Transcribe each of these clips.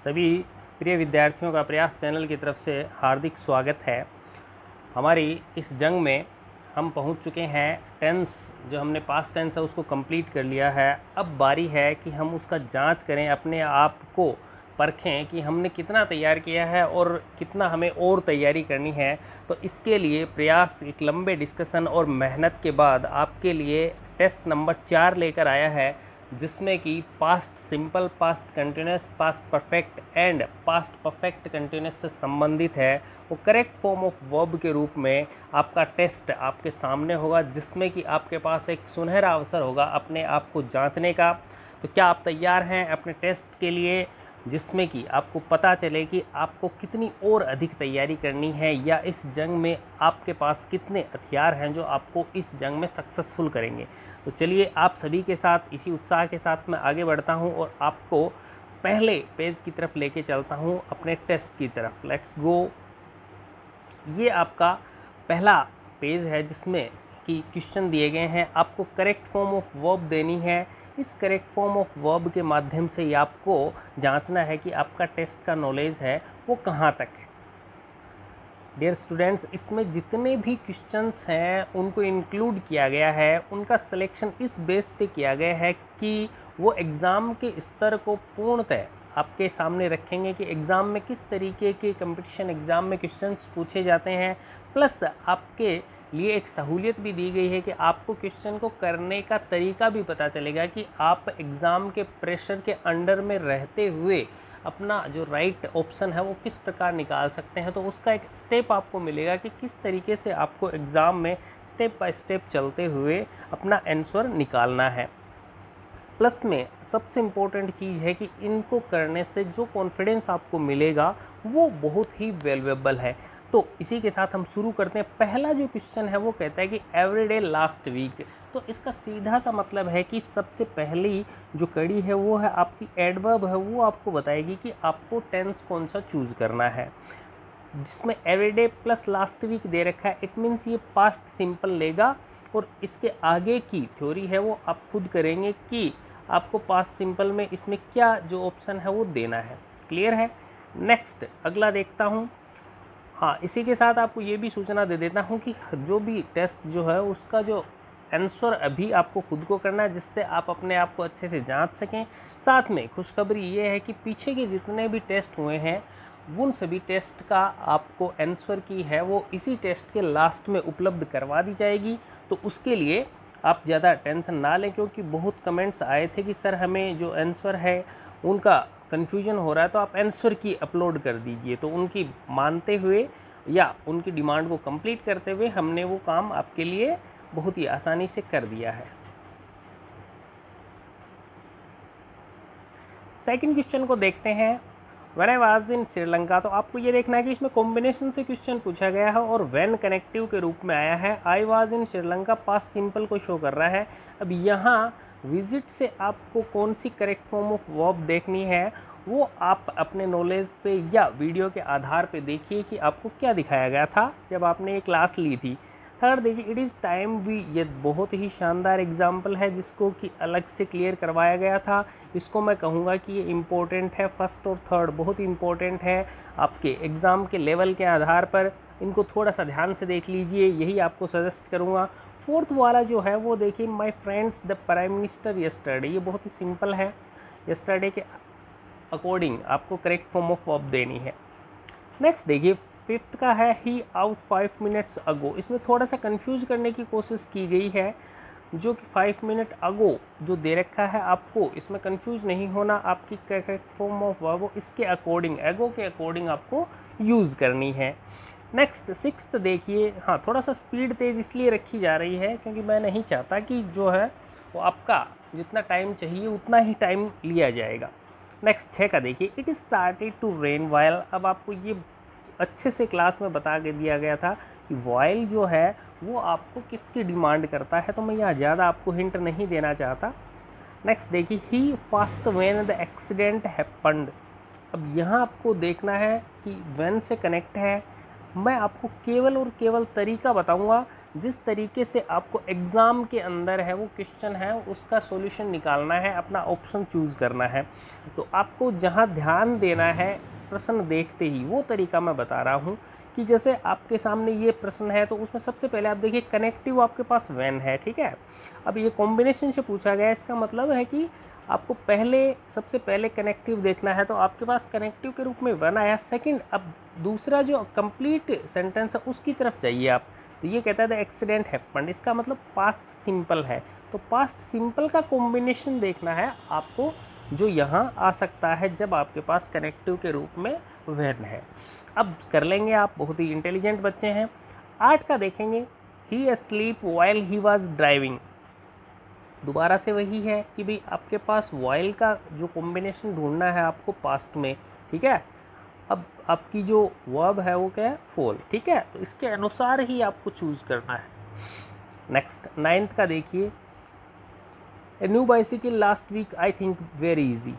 सभी प्रिय विद्यार्थियों का प्रयास चैनल की तरफ से हार्दिक स्वागत है। हमारी इस जंग में हम पहुंच चुके हैं टेंस, जो हमने पास्ट टेंस है उसको कंप्लीट कर लिया है। अब बारी है कि हम उसका जांच करें, अपने आप को परखें कि हमने कितना तैयार किया है और कितना हमें और तैयारी करनी है। तो इसके लिए प्रयास एक लंबे डिस्कशन और मेहनत के बाद आपके लिए टेस्ट नंबर 4 लेकर आया है, जिसमें कि past simple, past continuous, past perfect and past perfect continuous से संबंधित है। वो करेक्ट फॉर्म ऑफ वर्ब के रूप में आपका टेस्ट आपके सामने होगा, जिसमें कि आपके पास एक सुनहरा अवसर होगा अपने आप को जांचने का। तो क्या आप तैयार हैं अपने टेस्ट के लिए, जिसमें कि आपको पता चले कि आपको कितनी और अधिक तैयारी करनी है, या इस जंग में आपके पास कितने हथियार हैं जो आपको इस जंग में सक्सेसफुल करेंगे। तो चलिए आप सभी के साथ इसी उत्साह के साथ मैं आगे बढ़ता हूं और आपको पहले पेज की तरफ लेके चलता हूं, अपने टेस्ट की तरफ। Let's go. ये आपका पहला पेज है जिसमें कि क्वेश्चन दिए गए हैं, आपको करेक्ट फॉर्म ऑफ वर्ब देनी है। इस करेक्ट फॉर्म ऑफ वर्ब के माध्यम से ही आपको जांचना है कि आपका टेस्ट का नॉलेज है वो कहाँ तक है। डियर स्टूडेंट्स, इसमें जितने भी क्वेश्चंस हैं उनको इंक्लूड किया गया है, उनका सिलेक्शन इस बेस पे किया गया है कि वो एग्ज़ाम के स्तर को पूर्णतः आपके सामने रखेंगे कि एग्ज़ाम में किस तरीके के कंपटीशन एग्ज़ाम में क्वेश्चंस पूछे जाते हैं। प्लस आपके लिए एक सहूलियत भी दी गई है कि आपको क्वेश्चन को करने का तरीका भी पता चलेगा कि आप एग्ज़ाम के प्रेशर के अंडर में रहते हुए अपना जो राइट ऑप्शन है वो किस प्रकार निकाल सकते हैं। तो उसका एक स्टेप आपको मिलेगा कि किस तरीके से आपको एग्ज़ाम में स्टेप बाय स्टेप चलते हुए अपना आंसर निकालना है। प्लस में सबसे इम्पोर्टेंट चीज़ है कि इनको करने से जो कॉन्फिडेंस आपको मिलेगा वो बहुत ही वैल्यूएबल है। तो इसी के साथ हम शुरू करते हैं। पहला जो क्वेश्चन है वो कहता है कि एवरीडे लास्ट वीक। तो इसका सीधा सा मतलब है कि सबसे पहली जो कड़ी है वो है आपकी एडवर्ब है, वो आपको बताएगी कि आपको टेंस कौन सा चूज़ करना है। जिसमें एवरीडे प्लस लास्ट वीक दे रखा है, इट मीन्स ये पास्ट सिंपल लेगा और इसके आगे की थ्योरी है वो आप खुद करेंगे कि आपको पास्ट सिंपल में इसमें क्या जो ऑप्शन है वो देना है। क्लियर है? नेक्स्ट अगला देखता हूँ। हाँ, इसी के साथ आपको ये भी सूचना दे देता हूँ कि जो भी टेस्ट जो है उसका जो आंसर अभी आपको खुद को करना है, जिससे आप अपने आप को अच्छे से जांच सकें। साथ में खुशखबरी ये है कि पीछे के जितने भी टेस्ट हुए हैं उन सभी टेस्ट का आपको आंसर की है वो इसी टेस्ट के लास्ट में उपलब्ध करवा दी जाएगी। तो उसके लिए आप ज़्यादा टेंशन ना लें, क्योंकि बहुत कमेंट्स आए थे कि सर हमें जो आंसर है उनका कन्फ्यूजन हो रहा है, तो आप आंसर की अपलोड कर दीजिए। तो उनकी मानते हुए या उनकी डिमांड को कंप्लीट करते हुए हमने वो काम आपके लिए बहुत ही आसानी से कर दिया है। सेकंड क्वेश्चन को देखते हैं। When I was in Sri Lanka. तो आपको ये देखना है कि इसमें कॉम्बिनेशन से क्वेश्चन पूछा गया है और व्हेन कनेक्टिव के रूप में आया है। I was in Sri Lanka past simple को शो कर रहा है। अब यहाँ विजिट से आपको कौन सी करेक्ट फॉर्म ऑफ वर्ब देखनी है वो आप अपने नॉलेज पे या वीडियो के आधार पे देखिए कि आपको क्या दिखाया गया था जब आपने ये क्लास ली थी। थर्ड देखिए, इट इज़ टाइम वी। ये बहुत ही शानदार एग्जाम्पल है जिसको कि अलग से क्लियर करवाया गया था। इसको मैं कहूँगा कि ये इम्पोर्टेंट है। फर्स्ट और थर्ड बहुत ही इम्पोर्टेंट है आपके एग्ज़ाम के लेवल के आधार पर। इनको थोड़ा सा ध्यान से देख लीजिए, यही आपको सजेस्ट करूँगा। फोर्थ वाला जो है वो देखिए, my friends the prime minister yesterday. ये बहुत ही सिंपल है। यस्टरडे के अकॉर्डिंग आपको करेक्ट फॉर्म ऑफ वर्ब देनी है। नेक्स्ट देखिए, फिफ्थ का है ही आउट 5 मिनट्स अगो। इसमें थोड़ा सा कंफ्यूज करने की कोशिश की गई है, जो कि 5 मिनट अगो जो दे रखा है आपको इसमें कंफ्यूज नहीं होना। आपकी करेक्ट फॉर्म ऑफ वर्ब इसके अकॉर्डिंग, एगो के अकॉर्डिंग आपको यूज़ करनी है। नेक्स्ट सिक्स्थ देखिए, हाँ थोड़ा सा स्पीड तेज़ इसलिए रखी जा रही है क्योंकि मैं नहीं चाहता कि जो है वो आपका जितना टाइम चाहिए उतना ही टाइम लिया जाएगा। नेक्स्ट 6 का देखिए, it started to rain while. अब आपको ये अच्छे से क्लास में बता के दिया गया था कि वाइल जो है वो आपको किसकी डिमांड करता है, तो मैं यहाँ ज़्यादा आपको हिंट नहीं देना चाहता। नेक्स्ट देखिए, he fast when the accident happened. अब यहाँ आपको देखना है कि व्हेन से कनेक्ट है। मैं आपको केवल और केवल तरीका बताऊँगा जिस तरीके से आपको एग्ज़ाम के अंदर है वो क्वेश्चन है उसका सॉल्यूशन निकालना है, अपना ऑप्शन चूज़ करना है। तो आपको जहाँ ध्यान देना है प्रश्न देखते ही, वो तरीका मैं बता रहा हूँ कि जैसे आपके सामने ये प्रश्न है तो उसमें सबसे पहले आप देखिए कनेक्टिव आपके पास व्हेन है, ठीक है। अब ये कॉम्बिनेशन से पूछा गया है, इसका मतलब है कि आपको सबसे पहले कनेक्टिव देखना है, तो आपके पास कनेक्टिव के रूप में व्हेन आया। सेकंड, अब दूसरा जो कंप्लीट सेंटेंस है उसकी तरफ जाइए आप, तो ये कहता है द एक्सीडेंट हैपेंड, इसका मतलब पास्ट सिंपल है। तो पास्ट सिंपल का कॉम्बिनेशन देखना है आपको, जो यहाँ आ सकता है जब आपके पास कनेक्टिव के रूप में व्हेन है। अब कर लेंगे आप, बहुत ही इंटेलिजेंट बच्चे हैं। 8 का देखेंगे, ही asleep while he was driving. दोबारा से वही है कि भाई आपके पास वाइल का जो कॉम्बिनेशन ढूंढना है आपको पास्ट में, ठीक है। अब आपकी जो वर्ब है वो क्या है, फॉल, ठीक है। तो इसके अनुसार ही आपको चूज करना है। नेक्स्ट 9th का देखिए, a new bicycle last week I think very easy.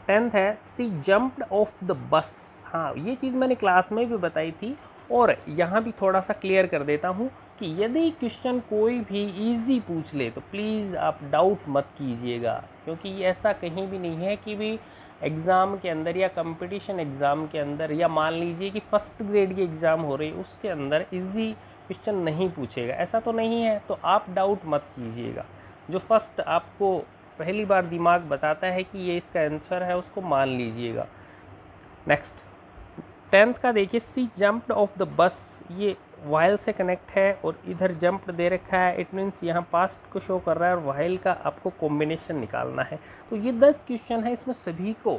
10th है, सी जम्प्ड ऑफ द बस। हाँ, ये चीज़ मैंने क्लास में भी बताई थी और यहाँ भी थोड़ा सा क्लियर कर देता हूँ कि यदि क्वेश्चन कोई भी इजी पूछ ले तो प्लीज़ आप डाउट मत कीजिएगा, क्योंकि ऐसा कहीं भी नहीं है कि भी एग्ज़ाम के अंदर या कंपटीशन एग्ज़ाम के अंदर, या मान लीजिए कि फर्स्ट ग्रेड की एग्ज़ाम हो रही है उसके अंदर इजी क्वेश्चन नहीं पूछेगा, ऐसा तो नहीं है। तो आप डाउट मत कीजिएगा, जो फर्स्ट आपको पहली बार दिमाग बताता है कि ये इसका आंसर है उसको मान लीजिएगा। नेक्स्ट 10th का देखिए, सी जम्प्ड ऑफ द बस, ये वाइल से कनेक्ट है और इधर जंप्ड दे रखा है, इट मीन्स यहाँ पास्ट को शो कर रहा है और वाइल का आपको कॉम्बिनेशन निकालना है। तो ये 10 क्वेश्चन है, इसमें सभी को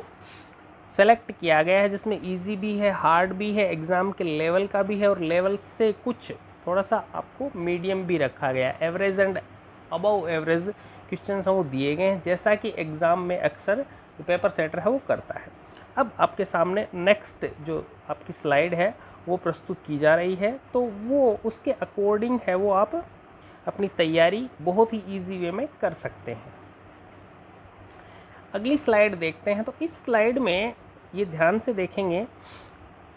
सेलेक्ट किया गया है, जिसमें इजी भी है, हार्ड भी है, एग्ज़ाम के लेवल का भी है और लेवल से कुछ थोड़ा सा आपको मीडियम भी रखा गया है। Average and above average question वो दिए गए हैं, जैसा कि एग्ज़ाम में अक्सर पेपर सेटर है वो करता है। अब आपके सामने नेक्स्ट जो आपकी स्लाइड है वो प्रस्तुत की जा रही है, तो वो उसके अकॉर्डिंग है, वो आप अपनी तैयारी बहुत ही इजी वे में कर सकते हैं। अगली स्लाइड देखते हैं। तो इस स्लाइड में ये ध्यान से देखेंगे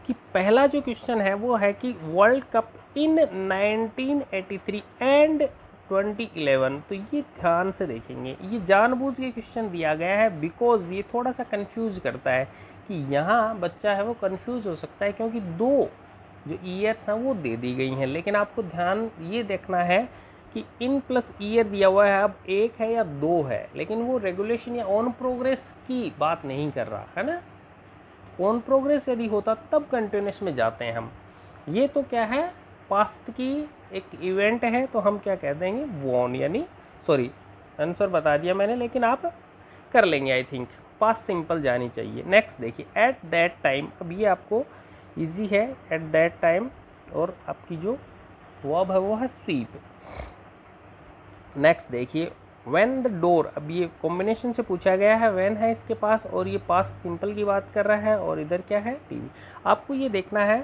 कि पहला जो क्वेश्चन है वो है कि वर्ल्ड कप इन 1983 एंड 2011। तो ये ध्यान से देखेंगे, ये जानबूझ के क्वेश्चन दिया गया है बिकॉज ये थोड़ा सा कंफ्यूज करता है कि यहाँ बच्चा है वो कंफ्यूज हो सकता है, क्योंकि दो जो ईयर्स हैं वो दे दी गई हैं, लेकिन आपको ध्यान ये देखना है कि इन प्लस ईयर दिया हुआ है, अब एक है या दो है, लेकिन वो रेगुलेशन या ऑन प्रोग्रेस की बात नहीं कर रहा है ना। ऑन प्रोग्रेस यदि होता तब कंटिन्यूस में जाते हैं हम। ये तो क्या है, पास्ट की एक इवेंट है, तो हम क्या कह देंगे, वॉन, यानी सॉरी आंसर बता दिया मैंने, लेकिन आप कर लेंगे आई थिंक, पास्ट सिंपल जानी चाहिए। नेक्स्ट देखिए, एट दैट टाइम, अब ये आपको इजी है, एट दैट टाइम, और आपकी जो वर्ब है वो है स्वीप। नेक्स्ट देखिए, व्हेन द डोर, अब ये कॉम्बिनेशन से पूछा गया है, व्हेन है इसके पास और ये पास्ट सिंपल की बात कर रहा है, और इधर क्या है, टीवी। आपको ये देखना है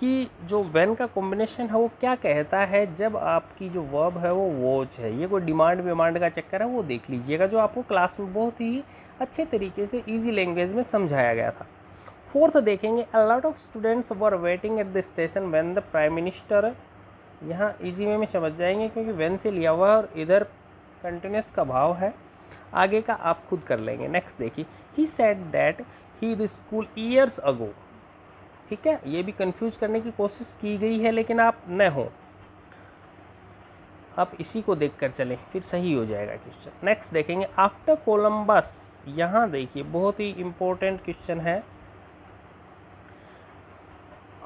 कि जो व्हेन का कॉम्बिनेशन है वो क्या कहता है जब आपकी जो वर्ब है वो वॉच है। ये कोई डिमांड विमांड का चक्कर है, वो देख लीजिएगा, जो आपको क्लास में बहुत ही अच्छे तरीके से ईजी लैंग्वेज में समझाया गया था। फोर्थ देखेंगे, a lot of students were waiting at the station when the prime minister. यहाँ इजी वे में समझ जाएंगे क्योंकि व्हेन से लिया हुआ है और इधर कंटिन्यूस का भाव है, आगे का आप खुद कर लेंगे। नेक्स्ट देखिए, he said that he the school years ago. ठीक है, ये भी कंफ्यूज करने की कोशिश की गई है, लेकिन आप न हो, आप इसी को देखकर चलें, फिर सही हो जाएगा क्वेश्चन। नेक्स्ट देखेंगे, आफ्टर कोलंबस। यहाँ देखिए बहुत ही इंपॉर्टेंट क्वेश्चन है,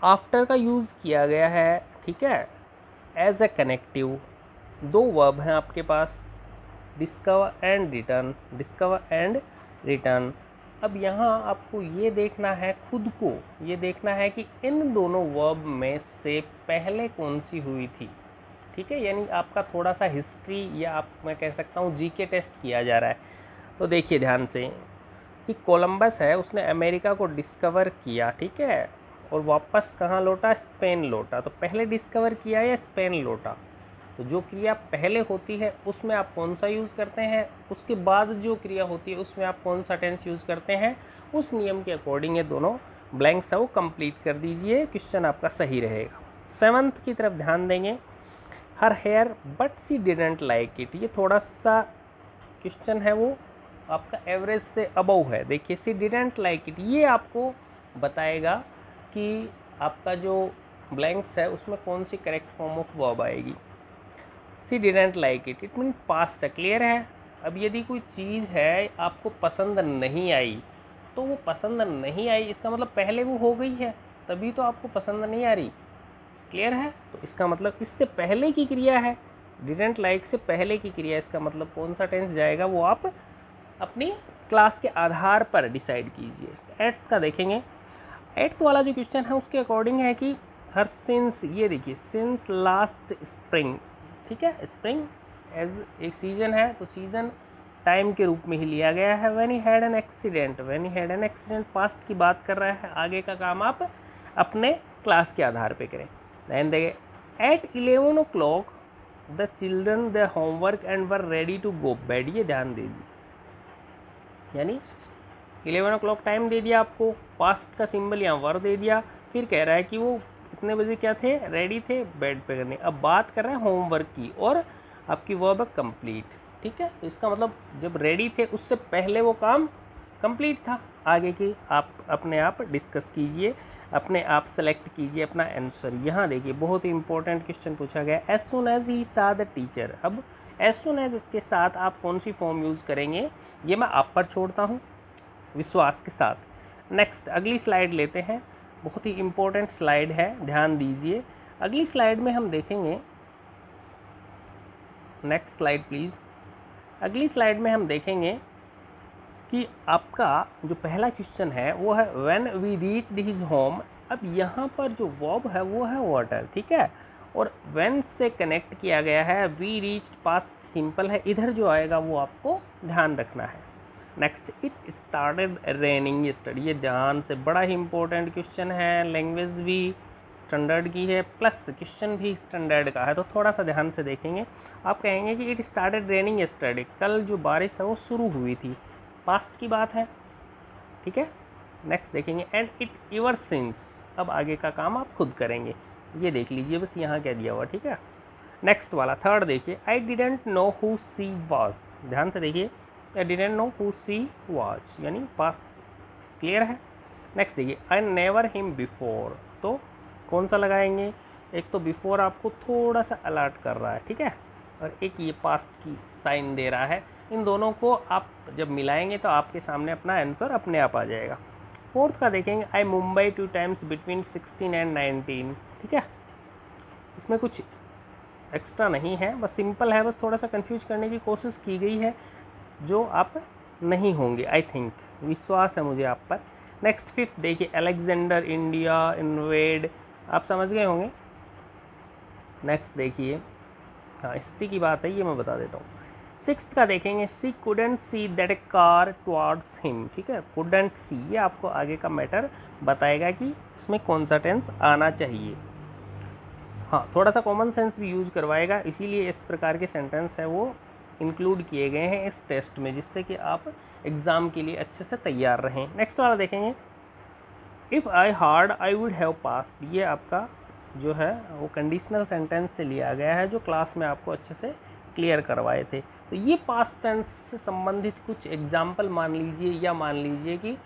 आफ्टर का यूज़ किया गया है, ठीक है, एज ए कनेक्टिव। दो वर्ब हैं आपके पास, discover and return, discover and return. अब यहाँ आपको ये देखना है, खुद को ये देखना है कि इन दोनों वर्ब में से पहले कौन सी हुई थी। ठीक है, यानी आपका थोड़ा सा हिस्ट्री या आप मैं कह सकता हूँ जीके टेस्ट किया जा रहा है। तो देखिए ध्यान से कि कोलंबस है, उसने अमेरिका को डिस्कवर किया, ठीक है, और वापस कहाँ लौटा, स्पेन लौटा। तो पहले डिस्कवर किया या स्पेन लौटा, तो जो क्रिया पहले होती है उसमें आप कौन सा यूज़ करते हैं, उसके बाद जो क्रिया होती है उसमें आप कौन सा टेंस यूज़ करते हैं, उस नियम के अकॉर्डिंग ये दोनों ब्लैंक्स है वो कंप्लीट कर दीजिए, क्वेश्चन आपका सही रहेगा। 7th की तरफ ध्यान देंगे, her hair but she didn't like it. ये थोड़ा सा क्वेश्चन है वो आपका एवरेज से अबव है। देखिए सी डिडंट लाइक इट, ये आपको बताएगा कि आपका जो ब्लैंक्स है उसमें कौन सी करेक्ट फॉर्म ऑफ वर्ब आएगी। She didn't like it, it mean past है, क्लियर है। अब यदि कोई चीज़ है आपको पसंद नहीं आई, तो वो पसंद नहीं आई इसका मतलब पहले वो हो गई है, तभी तो आपको पसंद नहीं आ रही, क्लियर है। तो इसका मतलब इससे पहले की क्रिया है, डिडंट लाइक से पहले की क्रिया, इसका मतलब कौन सा टेंस जाएगा वो आप अपनी क्लास के आधार पर डिसाइड कीजिए। एट्थ का देखेंगे, एट्थ वाला जो क्वेश्चन है उसके अकॉर्डिंग है कि हर सिंस, ये देखिए सिंस लास्ट स्प्रिंग, ठीक है, स्प्रिंग एज एक सीजन है तो सीजन टाइम के रूप में ही लिया गया है। When he had an accident, when he had an accident past की बात कर रहा है, आगे का काम आप अपने क्लास के आधार पे करें। एंड देखिए at 11 o'clock the children the homework and were ready to go bed, ये ध्यान दीजिए, यानी 11 o'clock टाइम दे दिया आपको, पास्ट का सिंबल यहाँ वर दे दिया, फिर कह रहा है कि वो कितने बजे क्या थे, रेडी थे बेड पे करने। अब बात कर रहे हैं होमवर्क की और आपकी वर्ब है कंप्लीट, ठीक है। तो इसका मतलब जब रेडी थे उससे पहले वो काम कंप्लीट था। आगे की आप अपने आप डिस्कस कीजिए, अपने आप सेलेक्ट कीजिए अपना आंसर। यहाँ देखिए बहुत ही इंपॉर्टेंट क्वेश्चन पूछा गया, एज सुन एज ही सा द टीचर। अब एज सुन एज इसके साथ आप कौन सी फॉर्म यूज़ करेंगे ये मैं आप पर छोड़ता हूँ विश्वास के साथ। नेक्स्ट अगली स्लाइड लेते हैं, बहुत ही इम्पोर्टेंट स्लाइड है, ध्यान दीजिए। अगली स्लाइड में हम देखेंगे, नेक्स्ट स्लाइड प्लीज़। अगली स्लाइड में हम देखेंगे कि आपका जो पहला क्वेश्चन है वो है when we reached his home. अब यहाँ पर जो वर्ब है वो है वाटर, ठीक है, और व्हेन से कनेक्ट किया गया है, वी रीच्ड पास्ट सिंपल है, इधर जो आएगा वो आपको ध्यान रखना है। Next it started raining yesterday, ये ध्यान से बड़ा ही इंपॉर्टेंट क्वेश्चन है, लैंग्वेज भी स्टैंडर्ड की है प्लस क्वेश्चन भी स्टैंडर्ड का है, तो थोड़ा सा ध्यान से देखेंगे। आप कहेंगे कि इट स्टार्टेड रेनिंग यस्टरडे, कल जो बारिश है वो शुरू हुई थी, पास्ट की बात है, ठीक है। नेक्स्ट देखेंगे एंड इट एवर सिंस, अब आगे का काम आप खुद करेंगे, ये देख लीजिए बस यहाँ क्या दिया हुआ, ठीक है। नेक्स्ट वाला थर्ड देखिए, I didn't know who she was, ध्यान से देखिए, I didn't know who she was यानी पास्ट, क्लियर है। नेक्स्ट देखिए आई नेवर हिम बिफोर, तो कौन सा लगाएंगे, एक तो बिफोर आपको थोड़ा सा अलर्ट कर रहा है, ठीक है, और एक ये पास्ट की साइन दे रहा है। इन दोनों को आप जब मिलाएंगे तो आपके सामने अपना आंसर अपने आप आ जाएगा। फोर्थ का देखेंगे आई मुंबई 2 times बिटवीन 16 and 19, ठीक है, इसमें कुछ एक्स्ट्रा नहीं है, बस सिंपल है, बस थोड़ा सा कंफ्यूज करने की कोशिश की गई है जो आप नहीं होंगे, आई थिंक, विश्वास है मुझे आप पर। नेक्स्ट फिफ्थ देखिए अलेक्जेंडर इंडिया इन्वेड, आप समझ गए होंगे। नेक्स्ट देखिए, हाँ हिस्ट्री की बात है ये मैं बता देता हूँ। सिक्स्थ का देखेंगे she couldn't see that a car towards him, ठीक है, कुडेंट सी, ये आपको आगे का मैटर बताएगा कि इसमें कौन सा टेंस आना चाहिए। हाँ थोड़ा सा कॉमन सेंस भी यूज करवाएगा, इसीलिए इस प्रकार के सेंटेंस है वो इंक्लूड किए गए हैं इस टेस्ट में, जिससे कि आप एग्ज़ाम के लिए अच्छे से तैयार रहें। नेक्स्ट वाला देखेंगे if I hard I would have passed, ये आपका जो है वो कंडीशनल सेंटेंस से लिया गया है जो क्लास में आपको अच्छे से क्लियर करवाए थे। तो ये पास्ट टेंस से संबंधित कुछ एग्जाम्पल मान लीजिए, या मान लीजिए कि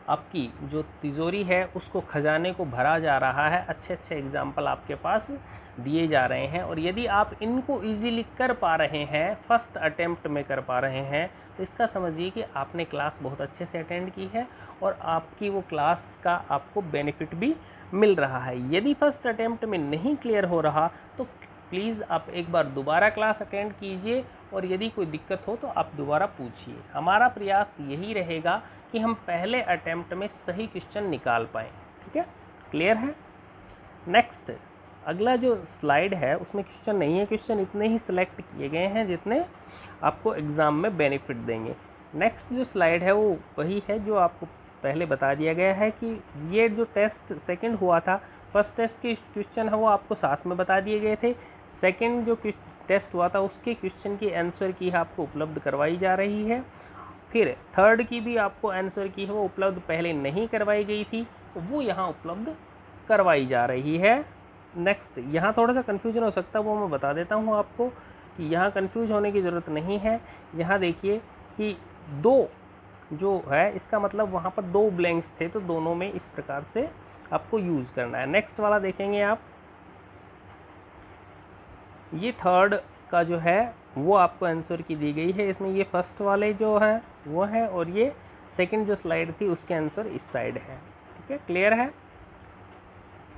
आपकी जो तिजोरी है उसको खजाने को भरा जा रहा है, अच्छे अच्छे एग्जाम्पल आपके पास दिए जा रहे हैं, और यदि आप इनको इजीली कर पा रहे हैं, फर्स्ट अटेम्प्ट में कर पा रहे हैं, तो इसका समझिए कि आपने क्लास बहुत अच्छे से अटेंड की है और आपकी वो क्लास का आपको बेनिफिट भी मिल रहा है। यदि फर्स्ट अटेम्प्ट में नहीं क्लियर हो रहा तो प्लीज़ आप एक बार दोबारा क्लास अटेंड कीजिए, और यदि कोई दिक्कत हो तो आप दोबारा पूछिए। हमारा प्रयास यही रहेगा कि हम पहले अटेम्प्ट में सही क्वेश्चन निकाल पाएँ, ठीक है, क्लियर है। नेक्स्ट अगला जो स्लाइड है उसमें क्वेश्चन नहीं है, क्वेश्चन इतने ही सिलेक्ट किए गए हैं जितने आपको एग्ज़ाम में बेनिफिट देंगे। नेक्स्ट जो स्लाइड है वो वही है जो आपको पहले बता दिया गया है कि ये जो टेस्ट सेकंड हुआ था, फर्स्ट टेस्ट के क्वेश्चन है वो आपको साथ में बता दिए गए थे, सेकंड जो टेस्ट हुआ था उसके क्वेश्चन की आंसर की आपको उपलब्ध करवाई जा रही है, फिर थर्ड की भी आपको आंसर की है वो उपलब्ध पहले नहीं करवाई गई थी, तो वो यहाँ उपलब्ध करवाई जा रही है। नेक्स्ट यहाँ थोड़ा सा कन्फ्यूजन हो सकता है, वो मैं बता देता हूँ आपको कि यहाँ कन्फ्यूज होने की ज़रूरत नहीं है। यहाँ देखिए कि 2 जो है इसका मतलब वहाँ पर 2 ब्लैंक्स थे, तो दोनों में इस प्रकार से आपको यूज़ करना है। नेक्स्ट वाला देखेंगे आप, ये थर्ड का जो है वो आपको आंसर की दी गई है। इसमें ये फर्स्ट वाले जो हैं वो है, और ये सेकंड जो स्लाइड थी उसके आंसर इस साइड है। ठीक है, क्लियर है।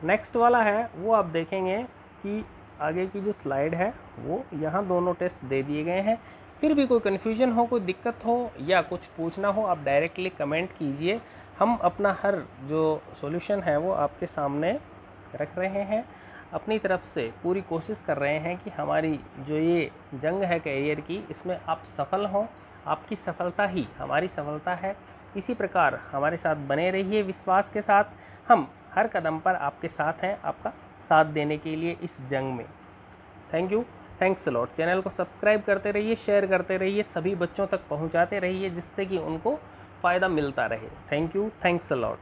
नेक्स्ट वाला है वो आप देखेंगे कि आगे की जो स्लाइड है वो यहाँ दोनों टेस्ट दे दिए गए हैं। फिर भी कोई कन्फ्यूजन हो, कोई दिक्कत हो या कुछ पूछना हो, आप डायरेक्टली कमेंट कीजिए। हम अपना हर जो सॉल्यूशन है वो आपके सामने रख रहे हैं। अपनी तरफ से पूरी कोशिश कर रहे हैं कि हमारी जो ये जंग है करियर की, इसमें आप सफल हों। आपकी सफलता ही हमारी सफलता है। इसी प्रकार हमारे साथ बने रहिए विश्वास के साथ। हम हर कदम पर आपके साथ हैं, आपका साथ देने के लिए इस जंग में। Thank you, thanks a lot. Channel को सब्सक्राइब करते रहिए, शेयर करते रहिए, सभी बच्चों तक पहुंचाते रहिए, जिससे कि उनको फ़ायदा मिलता रहे। Thank you, thanks a lot.